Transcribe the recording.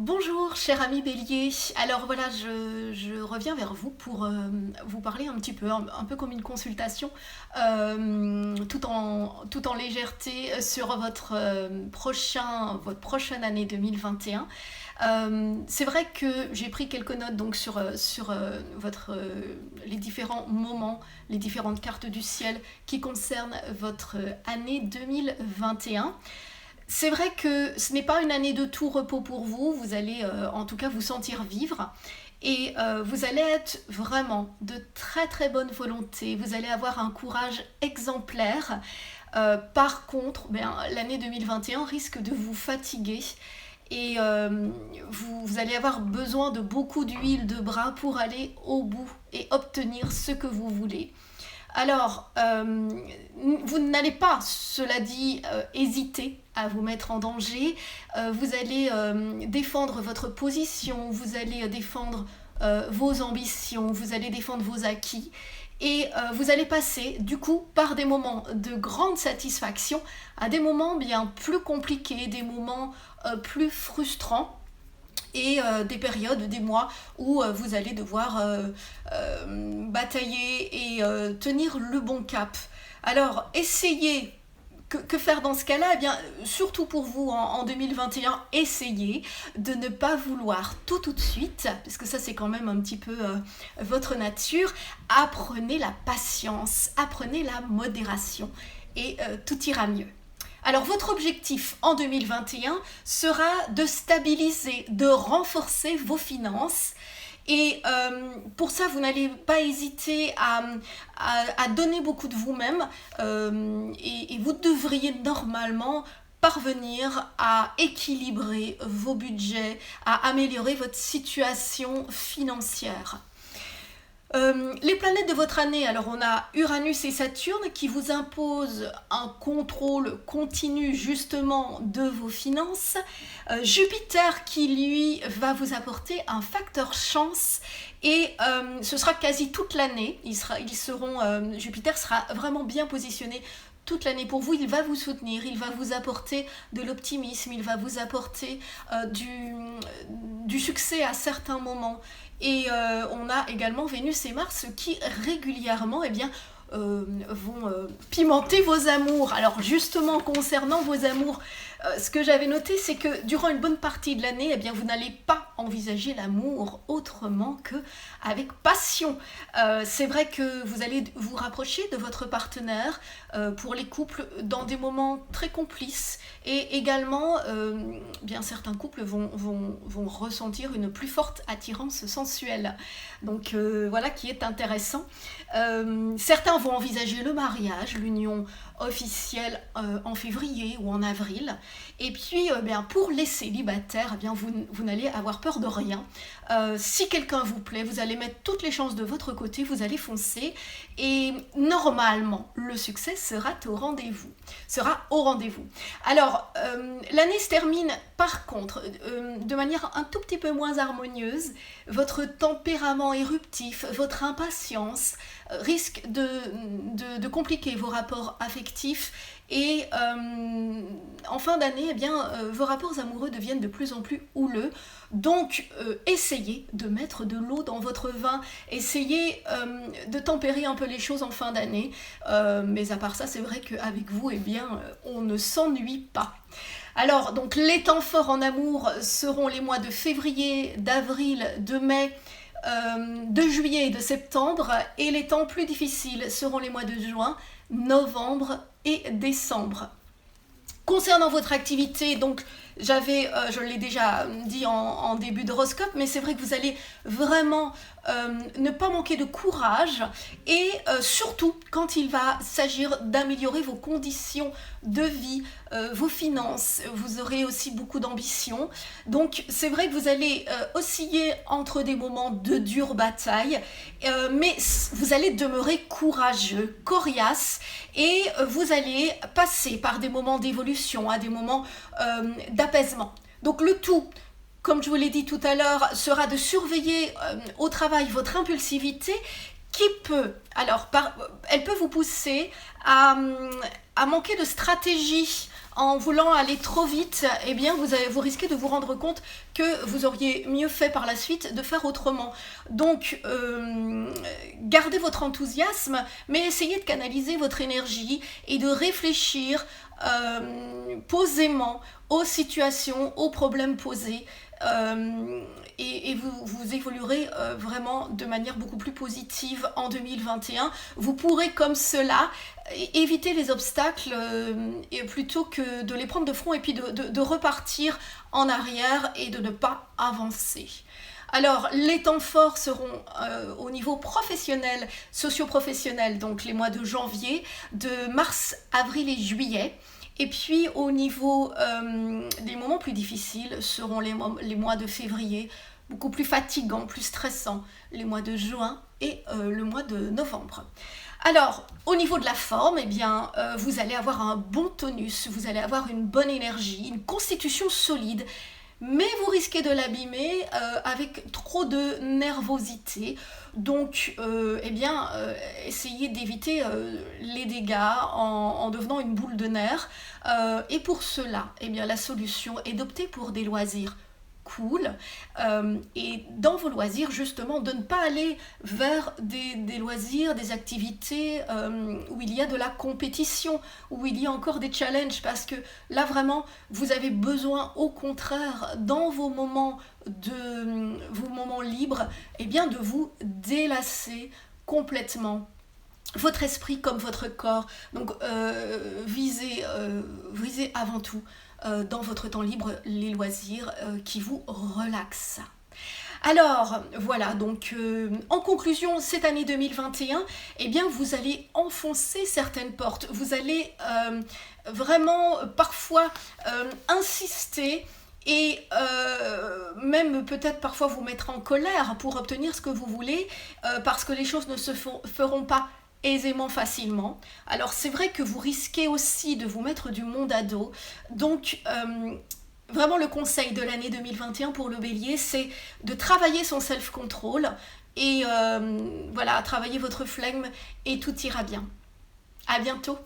Bonjour, cher ami Bélier. Alors voilà, je reviens vers vous pour vous parler un petit peu, un peu comme une consultation, tout en légèreté sur votre prochaine année 2021. C'est vrai que j'ai pris quelques notes donc les différents moments, les différentes cartes du ciel qui concernent votre année 2021. C'est vrai que ce n'est pas une année de tout repos pour vous, vous allez en tout cas vous sentir vivre et vous allez être vraiment de très très bonne volonté, vous allez avoir un courage exemplaire. Par contre, l'année 2021 risque de vous fatiguer et vous allez avoir besoin de beaucoup d'huile de bras pour aller au bout et obtenir ce que vous voulez. Alors, vous n'allez pas, cela dit, hésiter à vous mettre en danger. Vous allez défendre votre position, vous allez défendre vos ambitions, vous allez défendre vos acquis. Et vous allez passer, du coup, par des moments de grande satisfaction à des moments bien plus compliqués, des moments plus frustrants et des périodes, des mois où vous allez devoir batailler et tenir le bon cap. Alors, essayez. Que faire dans ce cas-là? Eh bien, surtout pour vous en 2021, essayez de ne pas vouloir tout de suite, parce que ça c'est quand même un petit peu votre nature. Apprenez la patience, apprenez la modération et tout ira mieux. Alors votre objectif en 2021 sera de stabiliser, de renforcer vos finances. Et pour ça, vous n'allez pas hésiter à donner beaucoup de vous-même et vous devriez normalement parvenir à équilibrer vos budgets, à améliorer votre situation financière. Les planètes de votre année, alors on a Uranus et Saturne qui vous imposent un contrôle continu justement de vos finances. Jupiter qui lui va vous apporter un facteur chance et ce sera quasi toute l'année. Jupiter sera vraiment bien positionné toute l'année pour vous, il va vous soutenir, il va vous apporter de l'optimisme, il va vous apporter du succès à certains moments. Et on a également Vénus et Mars qui régulièrement vont pimenter vos amours. Alors justement concernant vos amours, ce que j'avais noté, c'est que durant une bonne partie de l'année, vous n'allez pas envisager l'amour autrement qu'avec passion. C'est vrai que vous allez vous rapprocher de votre partenaire pour les couples dans des moments très complices et également, certains couples vont ressentir une plus forte attirance sensuelle. Donc voilà qui est intéressant. Certains vont envisager le mariage, l'union officielle en février ou en avril. Et puis, pour les célibataires, vous n'allez avoir peur de rien. Si quelqu'un vous plaît, vous allez mettre toutes les chances de votre côté, vous allez foncer. Et normalement, le succès sera au rendez-vous. Alors, l'année se termine par contre de manière un tout petit peu moins harmonieuse. Votre tempérament éruptif, votre impatience risque de compliquer vos rapports affectifs et en fin d'année, vos rapports amoureux deviennent de plus en plus houleux. Donc, essayez de mettre de l'eau dans votre vin, essayez de tempérer un peu les choses en fin d'année. Mais à part ça, c'est vrai qu'avec vous, on ne s'ennuie pas. Alors, donc, les temps forts en amour seront les mois de février, d'avril, de mai, de juillet et de septembre, et les temps plus difficiles seront les mois de juin, novembre et décembre. Concernant votre activité, donc je l'ai déjà dit en début d'horoscope, mais c'est vrai que vous allez vraiment ne pas manquer de courage et surtout quand il va s'agir d'améliorer vos conditions de vie, vos finances, vous aurez aussi beaucoup d'ambition. Donc c'est vrai que vous allez osciller entre des moments de dure bataille, mais vous allez demeurer courageux, coriace et vous allez passer par des moments d'évolution, à des moments d'apaisement. Donc le tout, comme je vous l'ai dit tout à l'heure, sera de surveiller au travail votre impulsivité qui elle peut vous pousser à manquer de stratégie En voulant aller trop vite, eh bien vous risquez de vous rendre compte que vous auriez mieux fait par la suite de faire autrement. Donc gardez votre enthousiasme, mais essayez de canaliser votre énergie et de réfléchir posément aux situations, aux problèmes posés. Et vous évoluerez vraiment de manière beaucoup plus positive en 2021. Vous pourrez comme cela éviter les obstacles et plutôt que de les prendre de front et puis de repartir en arrière et de ne pas avancer. Alors, les temps forts seront au niveau professionnel, socio-professionnel, donc les mois de janvier, de mars, avril et juillet. Et puis au niveau des moments plus difficiles seront les mois de février, beaucoup plus fatigants, plus stressants, les mois de juin et le mois de novembre. Alors, au niveau de la forme, eh bien, vous allez avoir un bon tonus, vous allez avoir une bonne énergie, une constitution solide, mais vous risquez de l'abîmer avec trop de nervosité. Donc, essayez d'éviter les dégâts en devenant une boule de nerfs. Et pour cela, eh bien, la solution est d'opter pour des loisirs cool et dans vos loisirs justement de ne pas aller vers des loisirs, des activités où il y a de la compétition, où il y a encore des challenges, parce que là vraiment vous avez besoin au contraire dans vos moments libres eh bien, de vous délasser complètement votre esprit comme votre corps. Donc visez avant tout dans votre temps libre les loisirs qui vous relaxent. Alors voilà, donc en conclusion, cette année 2021, eh bien vous allez enfoncer certaines portes, vous allez vraiment parfois insister et même peut-être parfois vous mettre en colère pour obtenir ce que vous voulez parce que les choses ne se feront pas aisément, facilement. Alors c'est vrai que vous risquez aussi de vous mettre du monde à dos. Donc vraiment le conseil de l'année 2021 pour le Bélier, c'est de travailler son self-control et travailler votre flegme et tout ira bien. À bientôt.